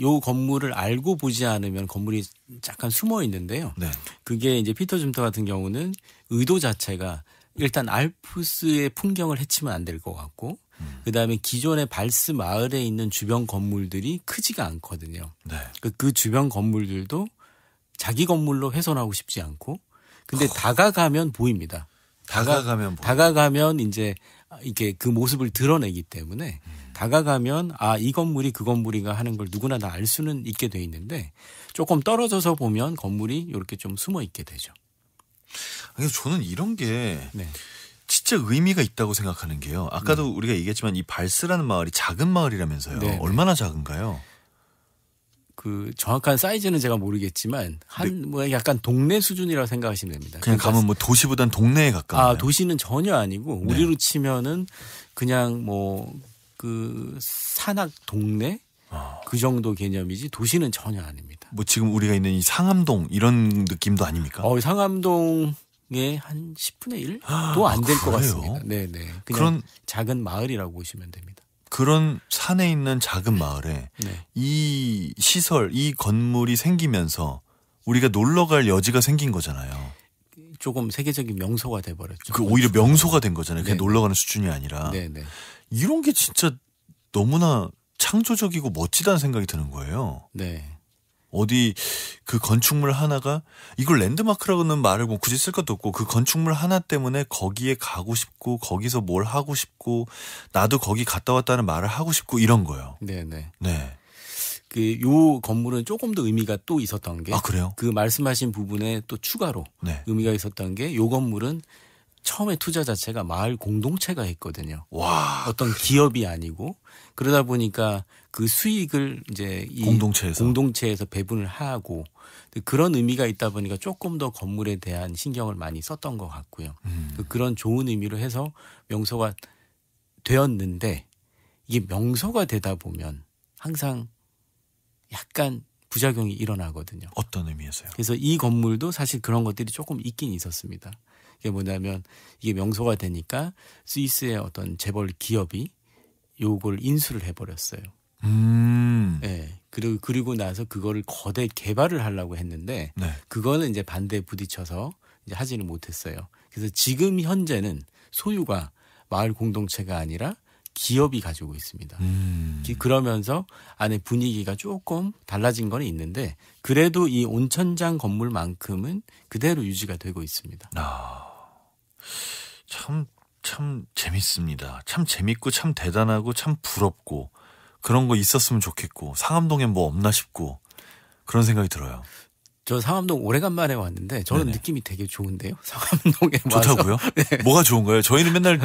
요 건물을 알고 보지 않으면 건물이 약간 숨어 있는데요. 네. 그게 이제 피터 줌터 같은 경우는 의도 자체가 일단 알프스의 풍경을 해치면 안 될 것 같고 그다음에 기존의 발스 마을에 있는 주변 건물들이 크지가 않거든요. 네. 그 주변 건물들도 자기 건물로 훼손하고 싶지 않고 근데 다가가면 보입니다. 다가가면 이제 이게 그 모습을 드러내기 때문에 다가가면 이 건물이 그 건물인가 하는 걸 누구나 다 알 수는 있게 돼 있는데 조금 떨어져서 보면 건물이 이렇게 좀 숨어 있게 되죠. 저는 이런 게 진짜 의미가 있다고 생각하는 게요. 아까도 우리가 얘기했지만 이 발스라는 마을이 작은 마을이라면서요. 얼마나 작은가요? 그 정확한 사이즈는 제가 모르겠지만 뭐 약간 동네 수준이라고 생각하시면 됩니다. 그냥 그러니까 가면 뭐 도시보단 동네에 가까워요. 도시는 전혀 아니고 우리로 치면은 그냥 뭐 그 산악 동네 그 정도 개념이지 도시는 전혀 아닙니다. 뭐 지금 우리가 있는 이 상암동 이런 느낌도 아닙니까? 상암동의 한 10분의 1도 안 될 것 같습니다. 네네. 그냥 그런 작은 마을이라고 보시면 됩니다. 그런 산에 있는 작은 마을에 이 시설, 이 건물이 생기면서 우리가 놀러 갈 여지가 생긴 거잖아요. 조금 세계적인 명소가 돼버렸죠. 오히려 명소가 된 거잖아요. 그냥 놀러 가는 수준이 아니라. 이런 게 진짜 너무나 창조적이고 멋지다는 생각이 드는 거예요. 어디 그 건축물 하나가 이걸 랜드마크라고는 말을 뭐 굳이 쓸 것도 없고 그 건축물 하나 때문에 거기에 가고 싶고 거기서 뭘 하고 싶고 나도 거기 갔다 왔다는 말을 하고 싶고 이런 거예요. 요 건물은 조금 더 의미가 또 있었던 게 그래요? 그 말씀하신 부분에 또 추가로 의미가 있었던 게 요 건물은 처음에 투자 자체가 마을 공동체가 했거든요. 어떤 기업이 아니고 그러다 보니까 그 수익을 이제 이 공동체에서 배분을 하고 그런 의미가 있다 보니까 조금 더 건물에 대한 신경을 많이 썼던 것 같고요. 그런 좋은 의미로 해서 명소가 되었는데 이게 명소가 되다 보면 항상 약간 부작용이 일어나거든요. 어떤 의미에서요? 그래서 이 건물도 사실 그런 것들이 조금 있긴 있었습니다. 이게 뭐냐면 이게 명소가 되니까 스위스의 어떤 재벌 기업이 요걸 인수를 해버렸어요. 그리고 나서 그거를 거대 개발을 하려고 했는데 그거는 이제 반대에 부딪혀서 이제 하지는 못했어요. 그래서 지금 현재는 소유가 마을 공동체가 아니라 기업이 가지고 있습니다. 그러면서 안에 분위기가 조금 달라진 건 있는데 그래도 이 온천장 건물만큼은 그대로 유지가 되고 있습니다. 참 재밌습니다. 참 재밌고 참 대단하고 참 부럽고 그런 거 있었으면 좋겠고 상암동엔 뭐 없나 싶고 그런 생각이 들어요. 저 상암동 오래간만에 왔는데 저는 느낌이 되게 좋은데요. 상암동에 와서. 좋다고요? 뭐가 좋은가요? 저희는 맨날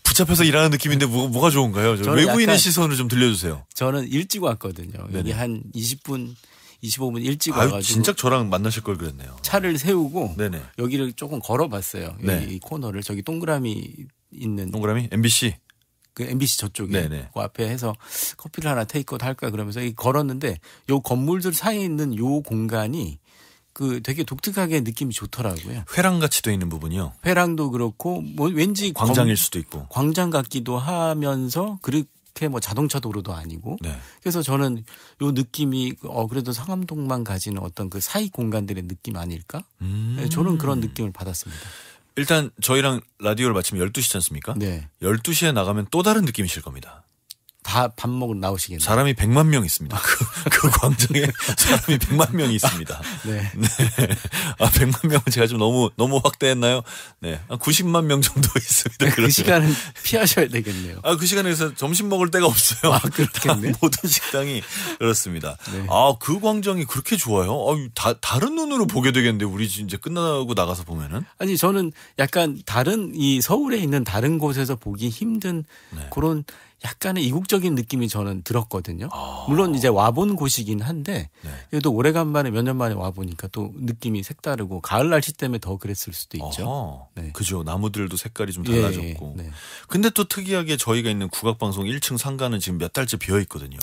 붙잡혀서 일하는 느낌인데 뭐가 좋은가요? 외부인의 시선을 좀 들려주세요. 저는 일찍 왔거든요. 여기 한 20분 25분 일찍 와가지고 진작 저랑 만나실 걸 그랬네요. 차를 세우고 여기를 조금 걸어봤어요. 여기 이 코너를 저기 동그라미 있는 MBC 그 MBC 저쪽에 그 앞에 해서 커피를 하나 테이크아웃 할까 그러면서 걸었는데 요 건물들 사이에 있는 요 공간이 그 되게 독특하게 느낌이 좋더라고요. 회랑같이 돼 있는 부분이요. 회랑도 그렇고 뭐 왠지 광장일 수도 있고 광장 같기도 하면서 그렇게 뭐 자동차 도로도 아니고 그래서 저는 요 느낌이 그래도 상암동만 가지는 어떤 그 사이 공간들의 느낌 아닐까? 저는 그런 느낌을 받았습니다. 일단 저희랑 라디오를 마치면 12시지 않습니까? 12시에 나가면 또 다른 느낌이실 겁니다. 다 밥 먹으러 나오시겠네요. 사람이 100만 명 있습니다. 그 광장에 사람이 100만 명이 있습니다. 100만 명은 제가 좀 너무 확대했나요? 한 90만 명 정도 있습니다. 그 시간은 피하셔야 되겠네요. 그 시간에서 점심 먹을 데가 없어요. 그렇겠네. 모든 식당이 그렇습니다. 그 광장이 그렇게 좋아요? 다른 눈으로 보게 되겠는데 우리 이제 끝나고 나가서 보면은? 아니 저는 약간 다른 이 서울에 있는 다른 곳에서 보기 힘든 그런 약간의 이국적인 느낌이 저는 들었거든요. 물론 이제 와본 곳이긴 한데 그래도 오래간만에 몇 년 만에 와보니까 또 느낌이 색다르고 가을 날씨 때문에 더 그랬을 수도 있죠. 그죠. 나무들도 색깔이 좀 달라졌고. 근데 또 특이하게 저희가 있는 국악방송 1층 상가는 지금 몇 달째 비어 있거든요.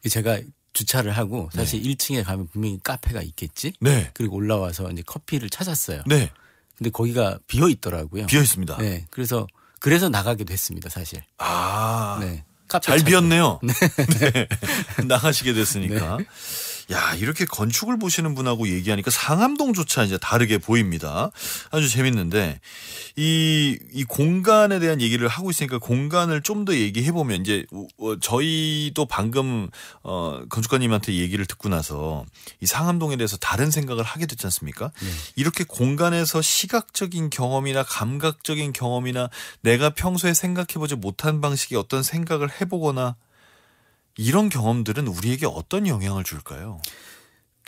제가 주차를 하고 사실 1층에 가면 분명히 카페가 있겠지. 그리고 올라와서 이제 커피를 찾았어요. 근데 거기가 비어 있더라고요. 비어 있습니다. 그래서 나가게 됐습니다, 사실. 잘 비었네요. 나가시게 됐으니까. 야, 이렇게 건축을 보시는 분하고 얘기하니까 상암동조차 이제 다르게 보입니다. 아주 재밌는데 이 공간에 대한 얘기를 하고 있으니까 공간을 좀 더 얘기해 보면 이제 저희도 방금 건축가님한테 얘기를 듣고 나서 이 상암동에 대해서 다른 생각을 하게 됐지 않습니까? 이렇게 공간에서 시각적인 경험이나 감각적인 경험이나 내가 평소에 생각해보지 못한 방식의 어떤 생각을 해보거나 이런 경험들은 우리에게 어떤 영향을 줄까요?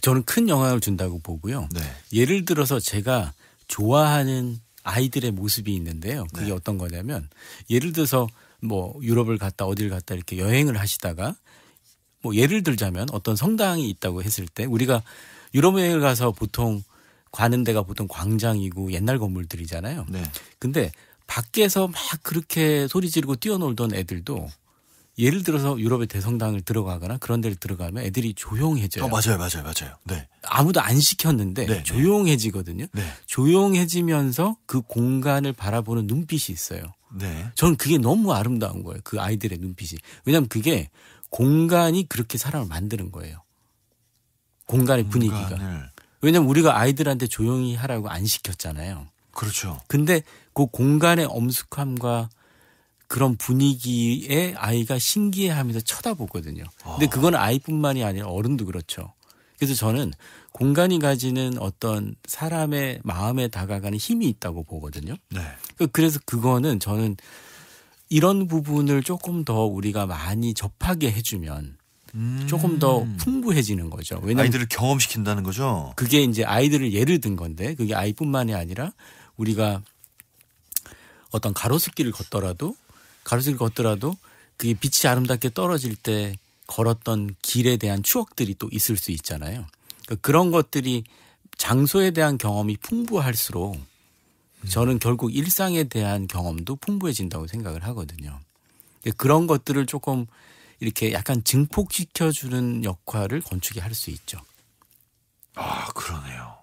저는 큰 영향을 준다고 보고요. 네. 예를 들어서 제가 좋아하는 아이들의 모습이 있는데요. 그게 네. 어떤 거냐면 예를 들어서 뭐 유럽을 갔다 어딜 갔다 이렇게 여행을 하시다가 뭐 예를 들자면 어떤 성당이 있다고 했을 때 우리가 유럽 여행을 가서 보통 가는 데가 보통 광장이고 옛날 건물들이잖아요. 네. 근데 밖에서 막 그렇게 소리 지르고 뛰어놀던 애들도 예를 들어서 유럽의 대성당을 들어가거나 그런 데를 들어가면 애들이 조용해져요. 맞아요. 네. 아무도 안 시켰는데 네, 조용해지거든요. 네. 조용해지면서 그 공간을 바라보는 눈빛이 있어요. 네. 저는 그게 너무 아름다운 거예요. 그 아이들의 눈빛이. 왜냐하면 그게 공간이 그렇게 사람을 만드는 거예요. 공간의 분위기가. 왜냐하면 우리가 아이들한테 조용히 하라고 안 시켰잖아요. 그렇죠. 근데 그 공간의 엄숙함과 그런 분위기에 아이가 신기해하면서 쳐다보거든요. 근데 그건 아이뿐만이 아니라 어른도 그렇죠. 그래서 저는 공간이 가지는 어떤 사람의 마음에 다가가는 힘이 있다고 보거든요. 네. 그래서 그거는 저는 이런 부분을 조금 더 우리가 많이 접하게 해주면 조금 더 풍부해지는 거죠. 왜냐하면 아이들을 경험시킨다는 거죠. 그게 이제 아이들을 예를 든 건데 그게 아이뿐만이 아니라 우리가 어떤 가로수길을 걷더라도 그게 빛이 아름답게 떨어질 때 걸었던 길에 대한 추억들이 또 있을 수 있잖아요. 그러니까 그런 것들이 장소에 대한 경험이 풍부할수록 저는 결국 일상에 대한 경험도 풍부해진다고 생각을 하거든요. 그런 것들을 조금 이렇게 약간 증폭시켜주는 역할을 건축이 할 수 있죠. 아, 그러네요.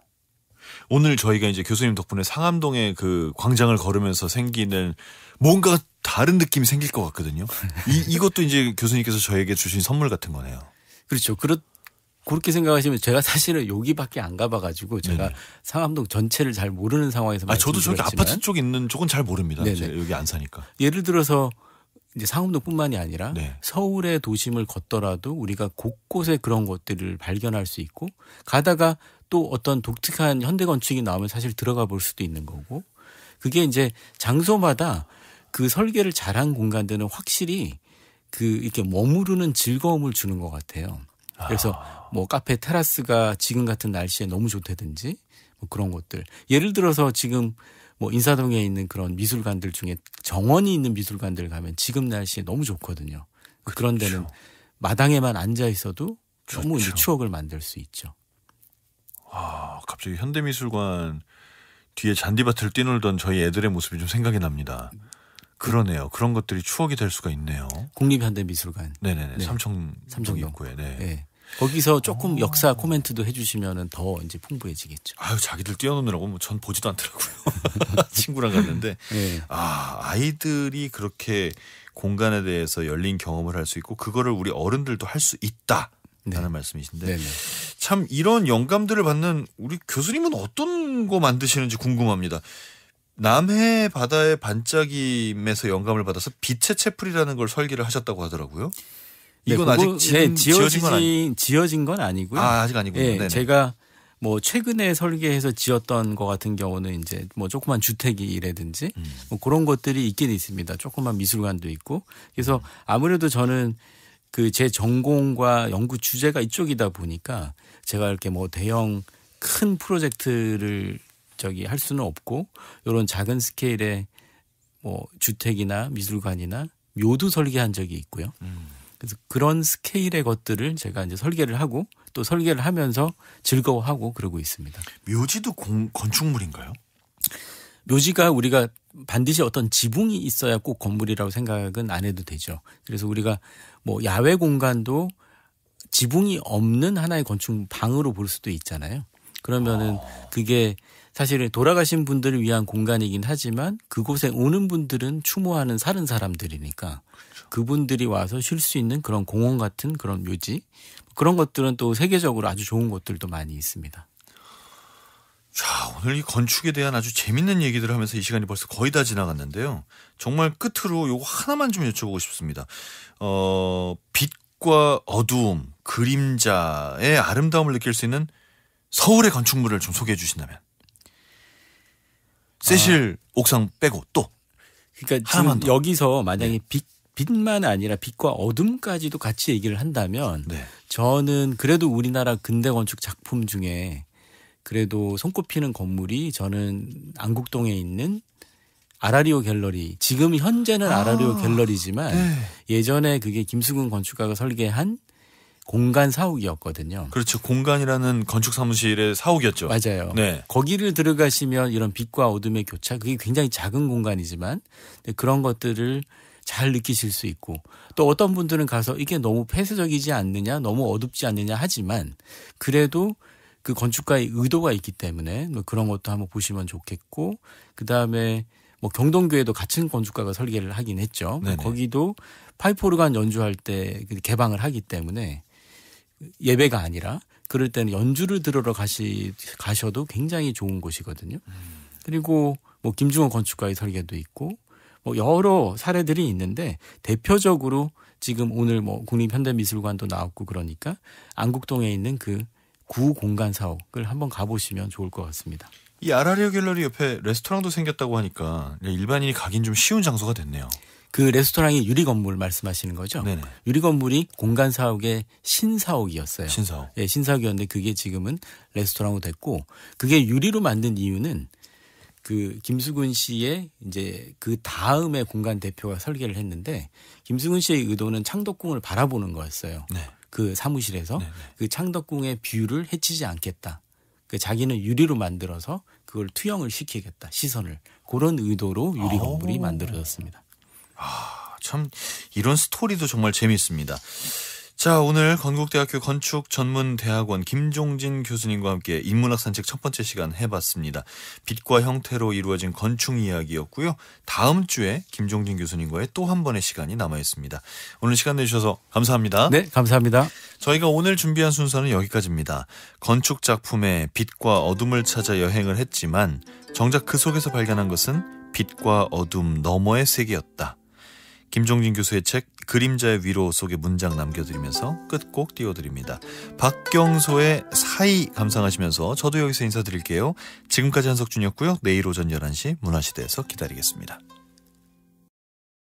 오늘 저희가 이제 교수님 덕분에 상암동의 그 광장을 걸으면서 생기는 뭔가 다른 느낌이 생길 것 같거든요. 이것도 이제 교수님께서 저에게 주신 선물 같은 거네요. 그렇죠. 그렇게 생각하시면 제가 사실은 여기밖에 안 가봐가지고 제가 네네. 상암동 전체를 잘 모르는 상황에서 저도 저기 아파트 쪽 있는 쪽은 잘 모릅니다. 네네. 여기 안 사니까. 예를 들어서 이제 상암동뿐만이 아니라 네. 서울의 도심을 걷더라도 우리가 곳곳에 그런 것들을 발견할 수 있고 가다가 또 어떤 독특한 현대 건축이 나오면 사실 들어가 볼 수도 있는 거고 그게 이제 장소마다 그 설계를 잘한 공간들은 확실히 그 이렇게 머무르는 즐거움을 주는 것 같아요. 그래서 뭐 카페 테라스가 지금 같은 날씨에 너무 좋다든지 뭐 그런 것들. 예를 들어서 지금 뭐 인사동에 있는 그런 미술관들 중에 정원이 있는 미술관들 가면 지금 날씨에 너무 좋거든요. 그런 데는 마당에만 앉아 있어도 너무 이제 추억을 만들 수 있죠. 갑자기 현대미술관 뒤에 잔디밭을 뛰놀던 저희 애들의 모습이 좀 생각이 납니다. 그러네요. 그런 것들이 추억이 될 수가 있네요. 국립현대미술관. 네네네. 네. 삼청동 삼청동. 입구에. 네. 네. 거기서 조금 역사 코멘트도 해주시면은 더 이제 풍부해지겠죠. 자기들 뛰어노느라고 뭐 전 보지도 않더라고요. 친구랑 갔는데. 네. 아이들이 그렇게 공간에 대해서 열린 경험을 할 수 있고 그거를 우리 어른들도 할 수 있다. 라는 말씀이신데 네네. 참 이런 영감들을 받는 우리 교수님은 어떤 거 만드시는지 궁금합니다. 남해 바다의 반짝임에서 영감을 받아서 빛의 채플이라는 걸 설계를 하셨다고 하더라고요. 이건 아직 지어진 건 지어진 건 아니고요. 아직 아니군요. 네, 제가 뭐 최근에 설계해서 지었던 거 같은 경우는 이제 뭐 조그만 주택이라든지 뭐 그런 것들이 있긴 있습니다. 조그만 미술관도 있고. 그래서 아무래도 저는 그 제 전공과 연구 주제가 이쪽이다 보니까 제가 이렇게 뭐 대형 큰 프로젝트를 할 수는 없고 이런 작은 스케일의 뭐 주택이나 미술관이나 묘도 설계한 적이 있고요. 그래서 그런 스케일의 것들을 제가 이제 설계를 하고 또 설계를 하면서 즐거워하고 그러고 있습니다. 묘지도 건축물인가요? 묘지가 우리가 반드시 어떤 지붕이 있어야 꼭 건물이라고 생각은 안 해도 되죠. 그래서 우리가 뭐 야외 공간도 지붕이 없는 하나의 건축 방으로 볼 수도 있잖아요. 그러면은 그게 사실은 돌아가신 분들을 위한 공간이긴 하지만 그곳에 오는 분들은 추모하는 사는 사람들이니까 그분들이 와서 쉴 수 있는 그런 공원 같은 그런 묘지 그런 것들은 또 세계적으로 아주 좋은 곳들도 많이 있습니다. 자, 오늘 이 건축에 대한 아주 재밌는 얘기들을 하면서 이 시간이 벌써 거의 다 지나갔는데요. 정말 끝으로 요거 하나만 좀 여쭤보고 싶습니다. 빛과 어두움, 그림자의 아름다움을 느낄 수 있는 서울의 건축물을 좀 소개해 주신다면. 세실 옥상 빼고 또. 그러니까 하나만 지금 더. 여기서 만약에 빛만 아니라 빛과 어둠까지도 같이 얘기를 한다면 네. 저는 그래도 우리나라 근대 건축 작품 중에 그래도 손꼽히는 건물이 저는 안국동에 있는 아라리오 갤러리. 지금 현재는 아라리오 갤러리지만 네. 예전에 그게 김수근 건축가가 설계한 공간 사옥이었거든요. 그렇죠. 공간이라는 건축 사무실의 사옥이었죠. 맞아요. 네. 거기를 들어가시면 이런 빛과 어둠의 교차, 그게 굉장히 작은 공간이지만 그런 것들을 잘 느끼실 수 있고 또 어떤 분들은 가서 이게 너무 폐쇄적이지 않느냐, 너무 어둡지 않느냐 하지만 그래도 그 건축가의 의도가 있기 때문에 뭐 그런 것도 한번 보시면 좋겠고 그다음에 뭐 경동교회도 같은 건축가가 설계를 하긴 했죠. 네네. 거기도 파이프 오르간 연주할 때 개방을 하기 때문에 예배가 아니라 그럴 때는 연주를 들으러 가셔도 굉장히 좋은 곳이거든요. 그리고 뭐 김중원 건축가의 설계도 있고 뭐 여러 사례들이 있는데 대표적으로 지금 오늘 뭐 국립현대미술관도 나왔고 그러니까 안국동에 있는 그 구공간 사옥을 한번 가보시면 좋을 것 같습니다. 이 아라리오 갤러리 옆에 레스토랑도 생겼다고 하니까 일반인이 가긴 좀 쉬운 장소가 됐네요. 그 레스토랑이 유리 건물 말씀하시는 거죠? 네네. 유리 건물이 공간 사옥의 신사옥이었어요. 신사옥. 예, 신사옥이었는데 그게 지금은 레스토랑으로 됐고 그게 유리로 만든 이유는 그 김수근 씨의 이제 그 다음에 공간 대표가 설계를 했는데 김수근 씨의 의도는 창덕궁을 바라보는 거였어요. 네. 그 사무실에서 네네. 그 창덕궁의 뷰를 해치지 않겠다. 그 자기는 유리로 만들어서 그걸 투영을 시키겠다. 시선을. 그런 의도로 유리 건물이 만들어졌습니다. 참 이런 스토리도 정말 재미있습니다. 자, 오늘 건국대학교 건축전문대학원 김종진 교수님과 함께 인문학 산책 첫 번째 시간 해봤습니다. 빛과 형태로 이루어진 건축 이야기였고요. 다음 주에 김종진 교수님과의 또 한 번의 시간이 남아있습니다. 오늘 시간 내주셔서 감사합니다. 네, 감사합니다. 저희가 오늘 준비한 순서는 여기까지입니다. 건축 작품의 빛과 어둠을 찾아 여행을 했지만 정작 그 속에서 발견한 것은 빛과 어둠 너머의 세계였다. 김종진 교수의 책 그림자의 위로 속에 문장 남겨드리면서 끝곡 띄워드립니다. 박경소의 사이 감상하시면서 저도 여기서 인사드릴게요. 지금까지 한석준이었고요. 내일 오전 11시 문화시대에서 기다리겠습니다.